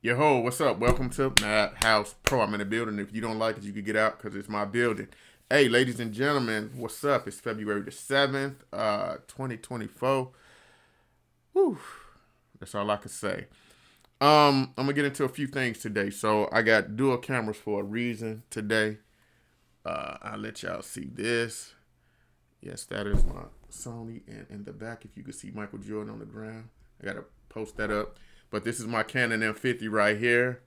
Yo, what's up? Welcome to Madhouse Pro. I'm in the building. If you don't like it, you can get out because it's my building. Hey, ladies and gentlemen, what's up? It's February the 7th, 2024. Whew, that's all I can say. I'm gonna get into a few things today. So I got dual cameras for a reason today. I'll let y'all see this. Yes, that is my Sony. And in the back, if you can see Michael Jordan on the ground, I gotta post that up. But this is my Canon M50 right here.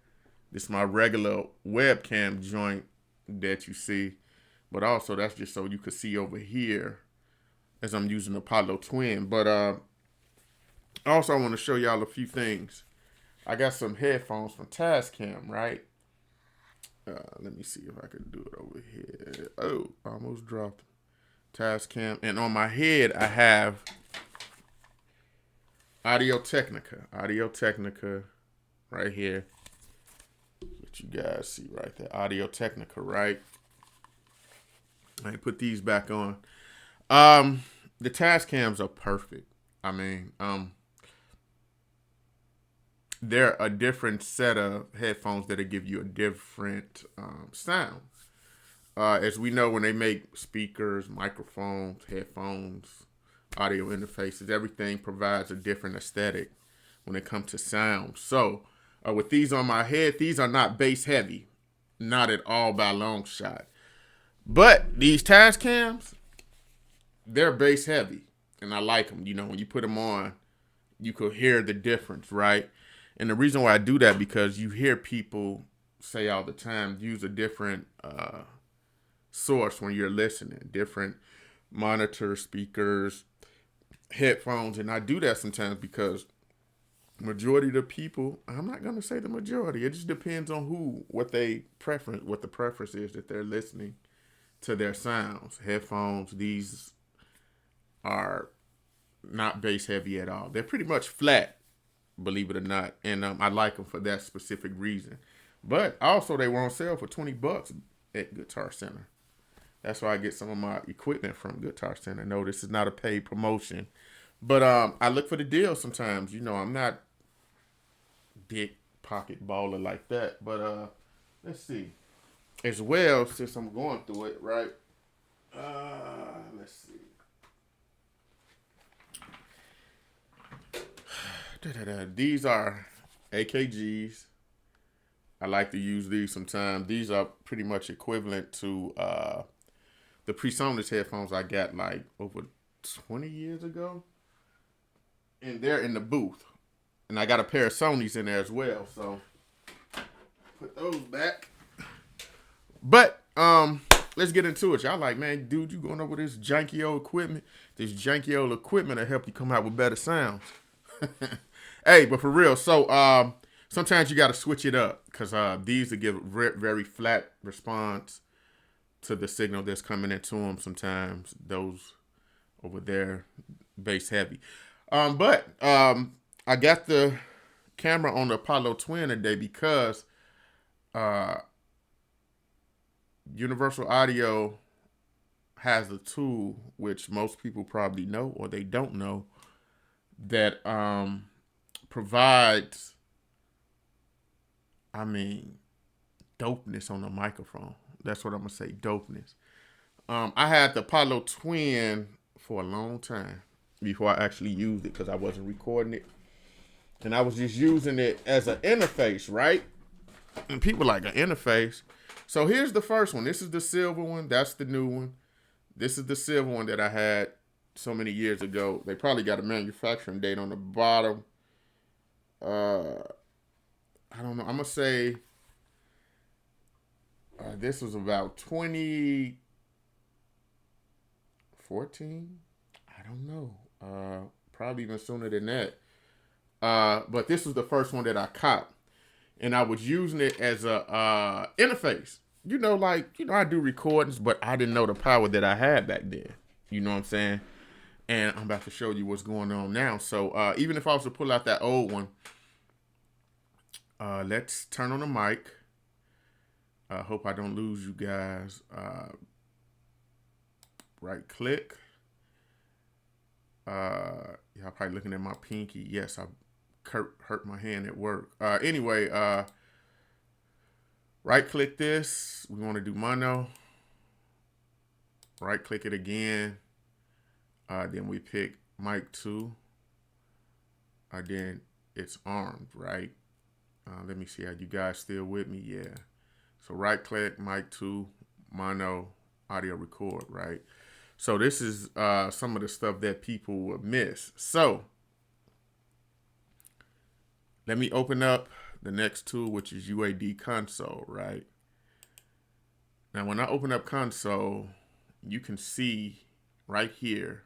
This is my regular webcam joint that you see. But also, that's just so you can see over here as I'm using the Apollo Twin. But also, I want to show y'all a few things. I got some headphones from Tascam, right? Let me see if I can do it over here. Oh, I almost dropped Tascam. And on my head, I have Audio Technica right here. What you guys see right there. Audio Technica, right? I put these back on. The Tascams are perfect. I mean, they're a different set of headphones that'll give you a different sound. As we know, when they make speakers, microphones, headphones, audio interfaces, everything provides a different aesthetic when it comes to sound. So with these on my head, these are not bass heavy, not at all by a long shot. But these Tascams, they're bass heavy, and I like them. You know, when you put them on, you could hear the difference, right? And the reason why I do that because you hear people say all the time, use a different source when you're listening, different monitor speakers, headphones, and I do that sometimes because majority of the people, I'm not gonna say the majority, it just depends on what the preference is that they're listening to their sounds. Headphones, these are not bass heavy at all. They're pretty much flat, believe it or not, and I like them for that specific reason. But also, they were on sale for $20 at Guitar Center. That's why I get some of my equipment from Guitar Center. No, this is not a paid promotion. But I look for the deal sometimes. You know, I'm not big pocket baller like that. But let's see. As well, since I'm going through it, right? Let's see. These are AKGs. I like to use these sometimes. These are pretty much equivalent to the PreSonus headphones I got like over 20 years ago. And they're in the booth. And I got a pair of Sonys in there as well. So put those back. But let's get into it. Y'all like, man, dude, you going over this janky old equipment. This janky old equipment to help you come out with better sounds. Hey, but for real, so sometimes you got to switch it up because these will give very flat response to the signal that's coming into them. Sometimes those over there, bass heavy. But I got the camera on the Apollo Twin today because Universal Audio has a tool which most people probably know or they don't know that provides, dopeness on the microphone. That's what I'm going to say, dopeness. I had the Apollo Twin for a long time before I actually used it because I wasn't recording it. And I was just using it as an interface, right? And people like an interface. So here's the first one. This is the silver one. That's the new one. This is the silver one that I had so many years ago. They probably got a manufacturing date on the bottom. I don't know. I'm going to say this was about 2014. I don't know. Probably even sooner than that. But this was the first one that I caught. And I was using it as a interface. I do recordings, but I didn't know the power that I had back then. You know what I'm saying? And I'm about to show you what's going on now. So even if I was to pull out that old one, let's turn on the mic. I hope I don't lose you guys. Right click. Y'all probably looking at my pinky. Yes, I hurt my hand at work. Anyway, right click this. We want to do mono. Right click it again. Then we pick mic 2. Then it's armed, right? Let me see, are you guys still with me? Yeah. So right click, mic 2, mono, audio record, right? So this is some of the stuff that people would miss. So let me open up the next tool, which is UAD console, right? Now, when I open up console, you can see right here.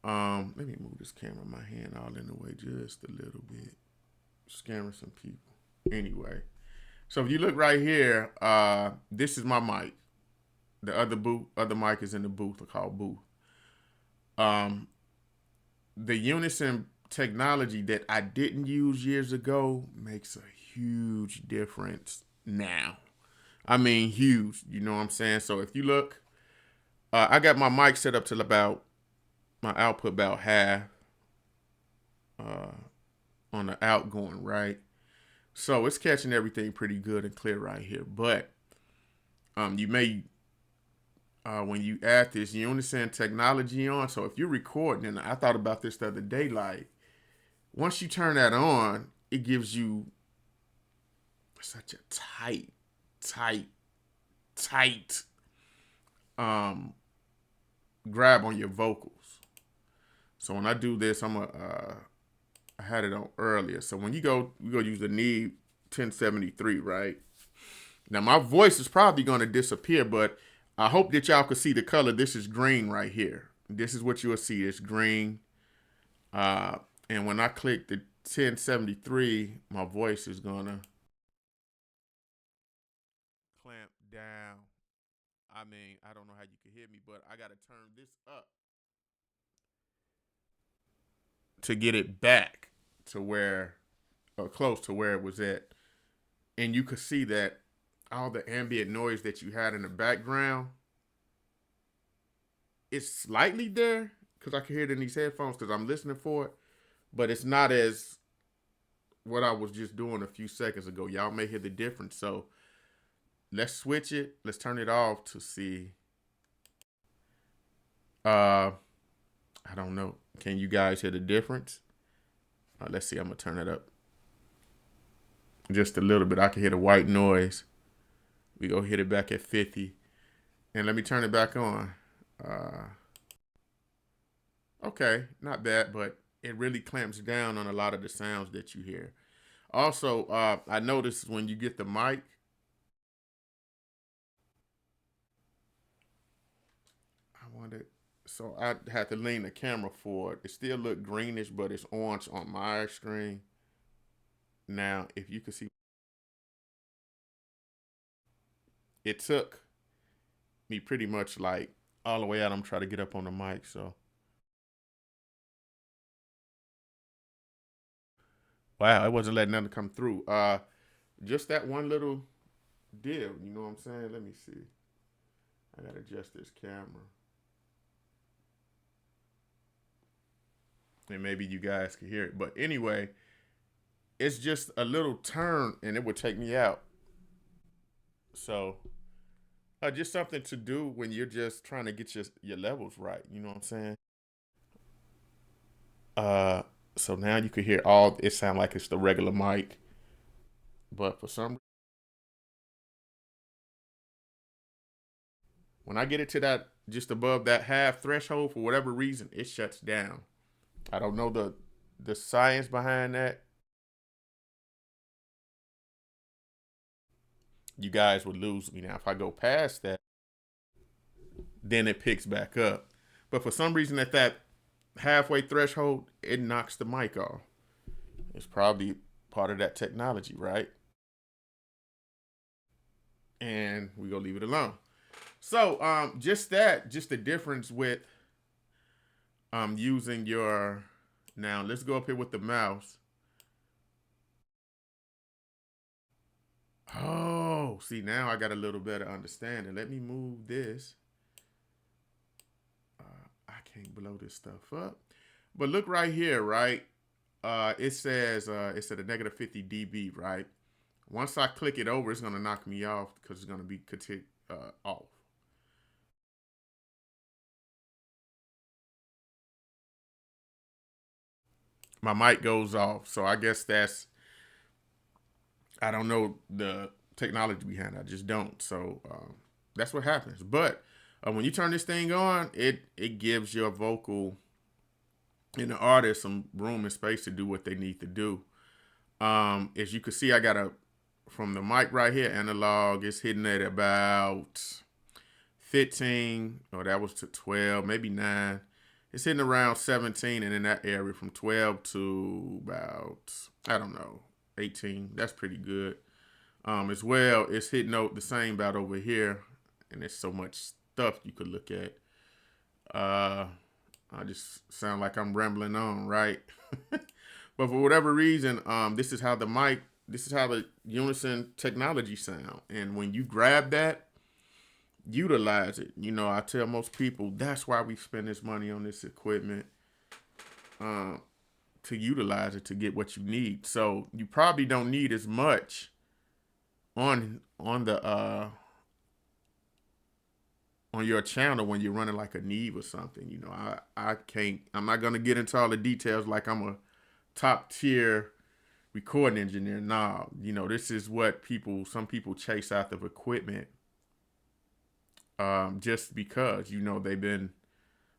Let me move this camera, my hand all in the way just a little bit. Scaring some people. Anyway, so if you look right here, this is my mic. The other mic is in the booth, called booth. The Unison technology that I didn't use years ago makes a huge difference now. I mean, huge. You know what I'm saying? So if you look, I got my mic set up to about my output about half on the outgoing, right? So it's catching everything pretty good and clear right here. But you may when you add this Unison technology on, so if you're recording, and I thought about this the other day, like once you turn that on, it gives you such a tight grab on your vocals. So when I do this, I had it on earlier. So when you go use the Need 1073, right? Now my voice is probably going to disappear, but I hope that y'all can see the color. This is green right here. This is what you'll see. It's green. And when I click the 1073, my voice is going to clamp down. I mean, I don't know how you can hear me, but I got to turn this up to get it back to where, or close to where it was at. And you could see that all the ambient noise that you had in the background, it's slightly there because I can hear it in these headphones because I'm listening for it, but it's not as what I was just doing a few seconds ago. Y'all may hear the difference. So let's switch it. Let's turn it off to see. I don't know. Can you guys hear the difference? Let's see. I'm gonna turn it up just a little bit. I can hear the white noise. We go hit it back at 50, and let me turn it back on. Okay, not bad, but it really clamps down on a lot of the sounds that you hear. Also, I noticed when you get the mic, I wanted, so I had to lean the camera forward. It still looked greenish, but it's orange on my screen. Now, if you can see, it took me pretty much like all the way out. I'm trying to get up on the mic, so. Wow, it wasn't letting nothing come through. Just that one little deal, you know what I'm saying? Let me see. I gotta adjust this camera. And maybe you guys can hear it. But anyway, it's just a little turn and it would take me out. So just something to do when you're just trying to get your levels right. You know what I'm saying? Uh, so now you can hear all. It sound like it's the regular mic, but for some, when I get it to that just above that half threshold, for whatever reason, it shuts down. I don't know the science behind that. You guys would lose me now if I go past that. Then it picks back up. But for some reason, at that halfway threshold, it knocks the mic off. It's probably part of that technology, right? And we go leave it alone. So just the difference with using your, now let's go up here with the mouse. Oh, see, now I got a little better understanding. Let me move this. I can't blow this stuff up. But look right here, right? it says it's at a negative 50 dB, right? Once I click it over, it's gonna knock me off because it's gonna be off. My mic goes off, so I guess I don't know the technology behind it. I just don't. So that's what happens. But when you turn this thing on, it gives your vocal and the artist some room and space to do what they need to do. As you can see, I got a from the mic right here, analog. It's hitting at about 15, or that was to 12, maybe 9. It's hitting around 17, and in that area from 12 to about, I don't know, 18. That's pretty good. As well, it's hitting the same about over here, and there's so much stuff you could look at. I just sound like I'm rambling on, right? But for whatever reason, this is how the Unison technology sound. And when you grab that, utilize it. You know, I tell most people that's why we spend this money on this equipment, to utilize it to get what you need. So you probably don't need as much on your channel when you're running like a Neve or something. You know, I'm not gonna get into all the details like I'm a top tier recording engineer. Nah, you know, this is what some people chase after equipment, just because, you know, they've been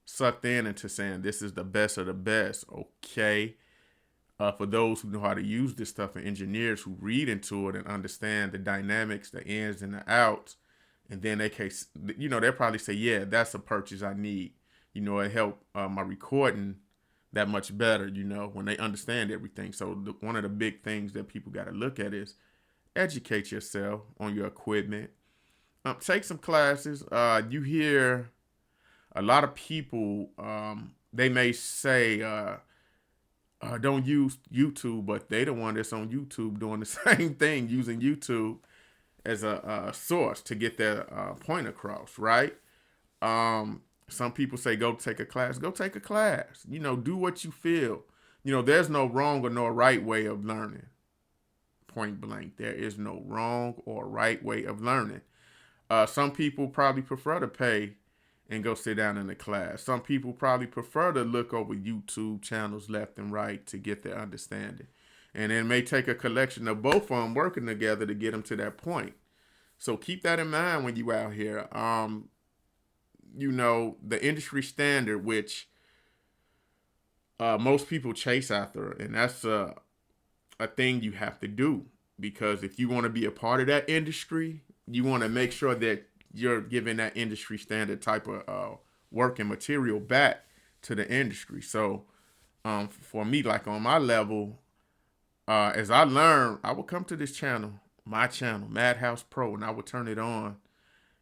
sucked into saying this is the best of the best. Okay. For those who know how to use this stuff and engineers who read into it and understand the dynamics, the ins and the outs, and then they'll probably say, yeah, that's a purchase I need. You know, it helped my recording that much better, you know, when they understand everything. So one of the big things that people got to look at is educate yourself on your equipment. Take some classes. You hear a lot of people, they may say, don't use YouTube, but they the one that's on YouTube doing the same thing, using YouTube as a source to get their point across, right? Some people say go take a class. Go take a class. You know, do what you feel. You know, there's no wrong or no right way of learning. Point blank, there is no wrong or right way of learning. Some people probably prefer to pay and go sit down in the class. Some people probably prefer to look over YouTube channels left and right to get their understanding. And it may take a collection of both of them working together to get them to that point. So keep that in mind when you out here. You know, the industry standard, which most people chase after, and that's a thing you have to do, because if you want to be a part of that industry, you want to make sure that you're giving that industry standard type of work and material back to the industry. So for me, like on my level, as I learn, I would come to this channel, my channel, Madhouse Pro, and I would turn it on,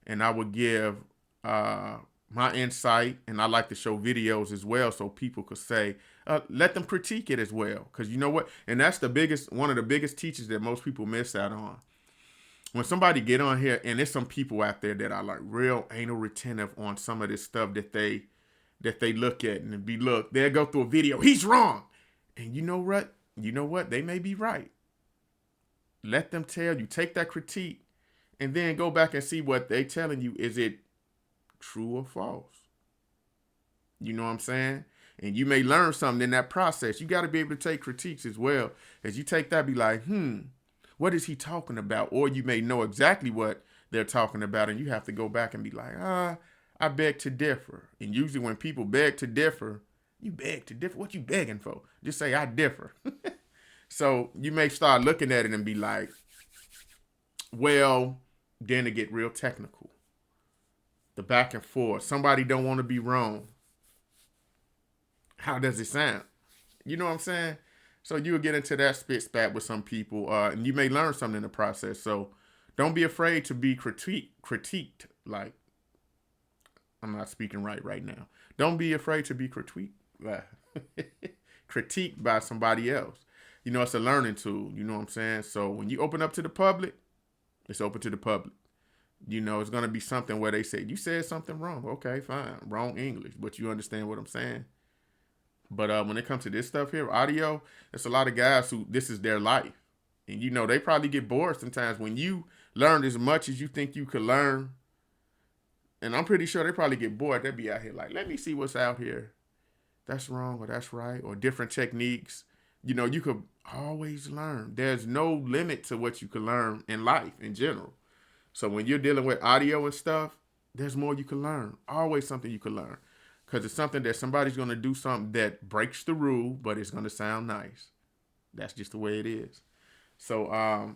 and I would give my insight, and I like to show videos as well, so people could say, let them critique it as well, because you know what, and that's one of the biggest teachers that most people miss out on. When somebody get on here, and there's some people out there that are like real anal retentive on some of this stuff that they look at and they'll go through a video, he's wrong, and you know what, they may be right. Let them tell you, take that critique, and then go back and see what they telling you. Is it true or false? You know what I'm saying? And you may learn something in that process. You got to be able to take critiques as well. As you take that, be like, what is he talking about? Or you may know exactly what they're talking about, and you have to go back and be like, I beg to differ. And usually when people beg to differ, you beg to differ. What you begging for? Just say, I differ. So you may start looking at it and be like, well, then it get real technical. The back and forth. Somebody don't want to be wrong. How does it sound? You know what I'm saying? So you'll get into that spit spat with some people, and you may learn something in the process. So don't be afraid to be critiqued. Like, I'm not speaking right now. Don't be afraid to be critiqued by somebody else. You know, it's a learning tool. You know what I'm saying? So when you open up to the public, it's open to the public. You know, it's going to be something where they say, you said something wrong. Okay, fine. Wrong English, but you understand what I'm saying. But when it comes to this stuff here, audio, it's a lot of guys who this is their life. And they probably get bored sometimes when you learn as much as you think you could learn. And I'm pretty sure they probably get bored. They'll be out here like, let me see what's out here. That's wrong or that's right, or different techniques. You could always learn. There's no limit to what you can learn in life in general. So when you're dealing with audio and stuff, there's more you can learn. Always something you can learn. Because it's something that somebody's going to do something that breaks the rule, but it's going to sound nice. That's just the way it is. So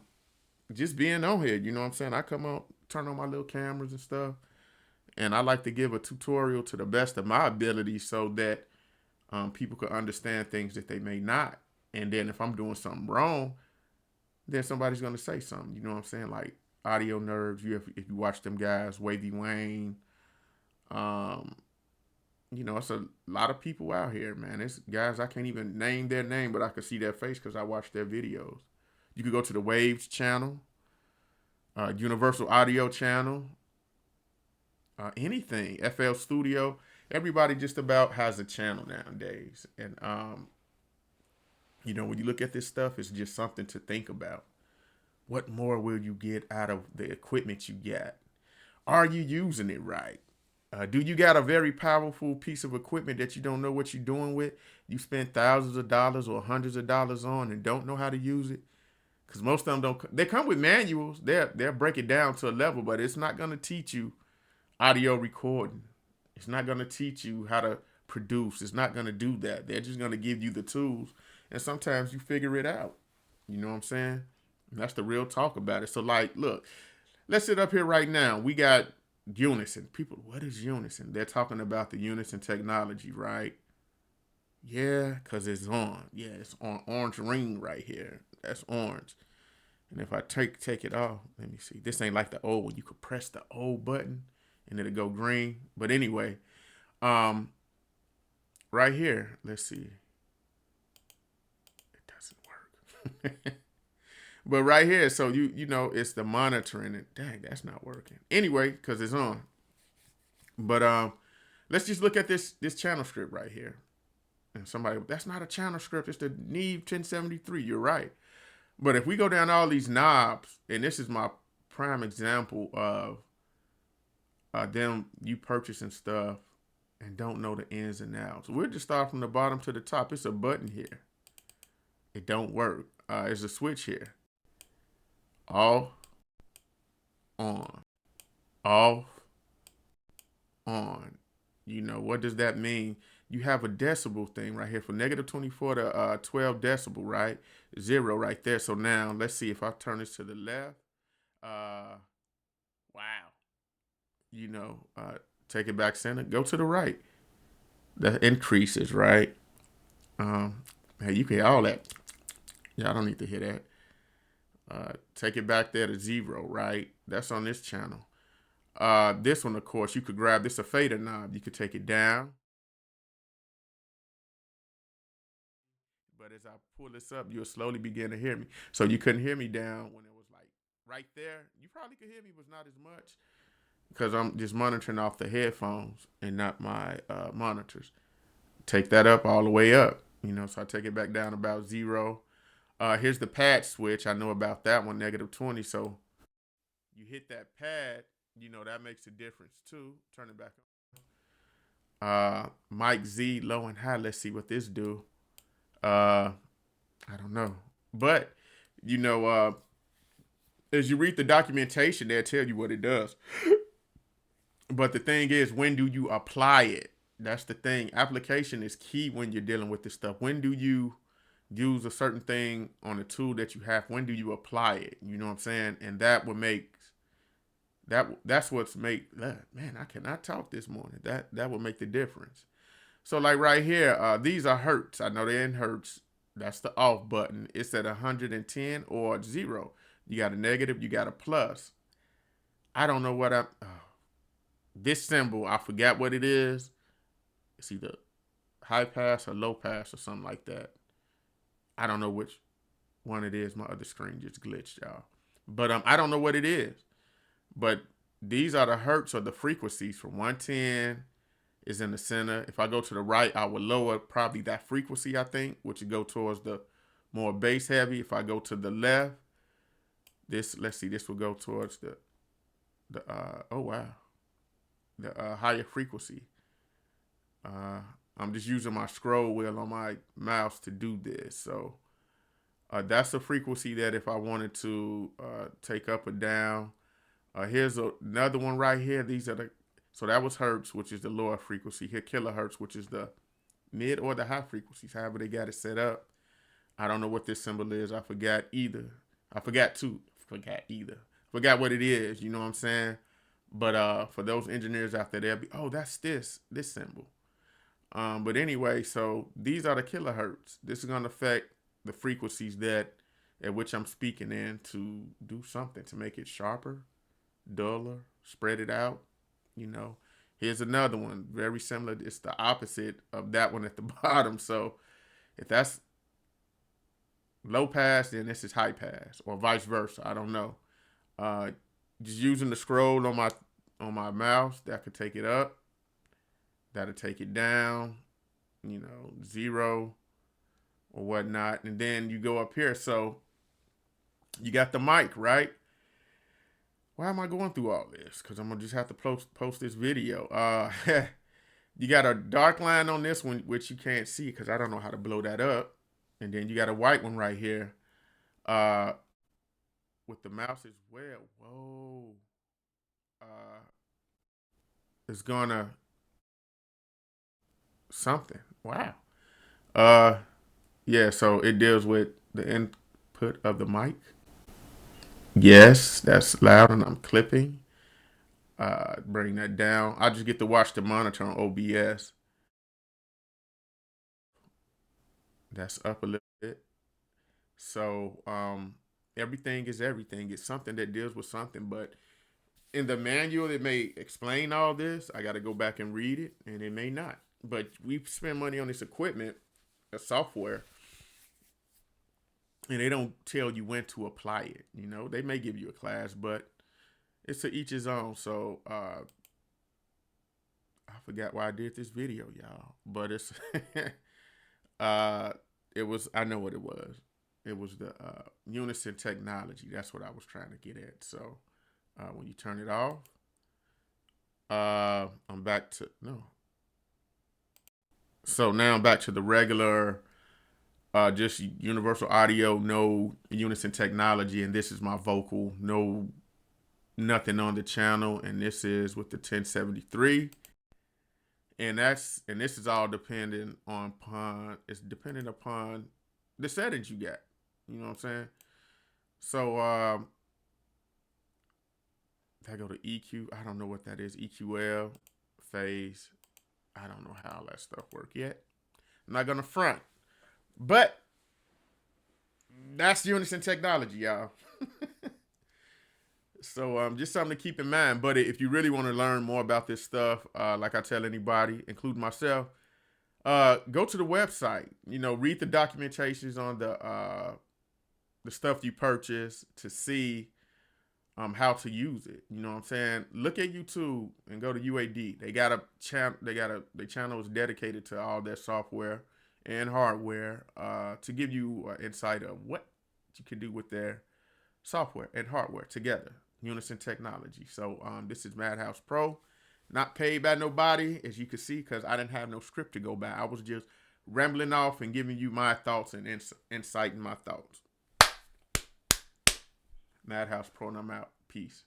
just being on here, you know what I'm saying? I come on, turn on my little cameras and stuff. And I like to give a tutorial to the best of my ability so that people can understand things that they may not. And then if I'm doing something wrong, then somebody's going to say something. You know what I'm saying? Like Audio Nerds, if you watch them guys, Wavy Wayne, it's a lot of people out here, man. It's guys I can't even name their name, but I can see their face because I watch their videos. You could go to the Waves channel, Universal Audio channel, anything, FL Studio. Everybody just about has a channel nowadays. And, when you look at this stuff, it's just something to think about. What more will you get out of the equipment you got? Are you using it right? Do you got a very powerful piece of equipment that you don't know what you're doing with? You spend thousands of dollars or hundreds of dollars on and don't know how to use it? Because most of them don't. They come with manuals. They'll break it down to a level, but it's not going to teach you audio recording. It's not going to teach you how to produce. It's not going to do that. They're just going to give you the tools. And sometimes you figure it out. You know what I'm saying? And that's the real talk about it. So, like, look, let's sit up here right now. We got Unison. People, what is Unison? They're talking about the Unison Technology, right? Yeah, because it's on. Yeah, it's on orange ring right here. That's orange. And if I take it off, let me see. This ain't like the old one. You could press the old button and it'll go green. But anyway, right here, let's see. It doesn't work. But right here, so it's the monitoring. And dang, that's not working. Anyway, because it's on. But let's just look at this channel strip right here. And somebody, that's not a channel script. It's the Neve 1073. You're right. But if we go down all these knobs, and this is my prime example of them you purchasing stuff and don't know the ins and outs. We'll just start from the bottom to the top. It's a button here. It don't work. There's a switch here. Off, on, off, on. What does that mean? You have a decibel thing right here for negative 24 to 12 decibel, right? 0 right there. So now let's see if I turn this to the left. Wow. Take it back center. Go to the right. That increases, right? Hey, you can hear all that. Yeah, I don't need to hear that. Take it back there to 0, right? That's on this channel. This one, of course, you could grab this a fader knob. You could take it down. But as I pull this up, you'll slowly begin to hear me. So you couldn't hear me down when it was like right there. You probably could hear me, but not as much because I'm just monitoring off the headphones and not my monitors. Take that up all the way up, so I take it back down about 0. Here's the pad switch. I know about that one, negative 20. So you hit that pad, that makes a difference too. Turn it back on. Mic Z, low and high. Let's see what this do. I don't know. But, as you read the documentation, they'll tell you what it does. But the thing is, when do you apply it? That's the thing. Application is key when you're dealing with this stuff. When do you use a certain thing on a tool that you have? When do you apply it? You know what I'm saying? And that would make that's what's man, I cannot talk this morning. That would make the difference. So like right here, these are hertz. I know they're in hertz. That's the off button. It's at 110 or 0. You got a negative, you got a plus. I don't know what this symbol, I forgot what it is. It's either high pass or low pass or something like that. I don't know which one it is. My other screen just glitched, y'all. But I don't know what it is. But these are the hertz or the frequencies from 110. is in the center. If I go to the right, I would lower probably that frequency, I think, which would go towards the more bass heavy. If I go to the left, let's see, this will go towards the oh wow, the higher frequency. Uh, I'm just using my scroll wheel on my mouse to do this. So that's a frequency that if I wanted to take up or down. Here's another one right here. These are so that was hertz, which is the lower frequency. Here, kilohertz, which is the mid or the high frequencies, however they got it set up. I don't know what this symbol is. I forgot either. I forgot too. Forgot either. Forgot what it is. You know what I'm saying? But for those engineers out there, they'll be, oh, that's this symbol. But anyway, so these are the kilohertz. This is gonna affect the frequencies that at which I'm speaking in to do something to make it sharper, duller, spread it out. You know, here's another one, very similar. It's the opposite of that one at the bottom. So if that's low pass, then this is high pass, or vice versa. I don't know. Uh, just using the scroll on my mouse, that could take it up. That'll take it down. You know, 0 or whatnot, and then you go up here. So you got the mic, right? Why am I going through all this? Because I'm gonna just have to post this video. You got a dark line on this one, which you can't see because I don't know how to blow that up. And then you got a white one right here, with the mouse as well. Whoa, it's gonna something. Wow. Uh, yeah. So it deals with the input of the mic. Yes, that's loud, and I'm clipping. Bring that down. I just get to watch the monitor on OBS. That's up a little bit. So everything is everything. It's something that deals with something, but in the manual it may explain all this. I got to go back and read it, and it may not. But we spend money on this equipment, the software, and they don't tell you when to apply it. You know, they may give you a class, but it's to each his own. So I forgot why I did this video, y'all. But it's uh it was, I know what it was. It was the Unison Technology. That's what I was trying to get at. So when you turn it off, I'm back to no. So now I'm back to the regular just universal audio, no Unison Technology, and this is my vocal, no nothing on the channel, and this is with the 1073. And this is all dependent upon the settings you got. You know what I'm saying? So if I go to EQ, I don't know what that is. EQL, phase. I don't know how all that stuff work yet. I'm not gonna front. But that's Unison Technology, y'all. So just something to keep in mind. But if you really want to learn more about this stuff, like I tell anybody, including myself, go to the website. You know, read the documentations on the stuff you purchase to see how to use it. You know what I'm saying? Look at YouTube and go to UAD. They got a channel. The channel is dedicated to all their software and hardware to give you insight of what you can do with their software and hardware together. Unison Technology. So this is Madhouse Pro. Not paid by nobody, as you can see, because I didn't have no script to go by. I was just rambling off and giving you my thoughts and insight in my thoughts. Madhouse Pro, and I'm out. Peace.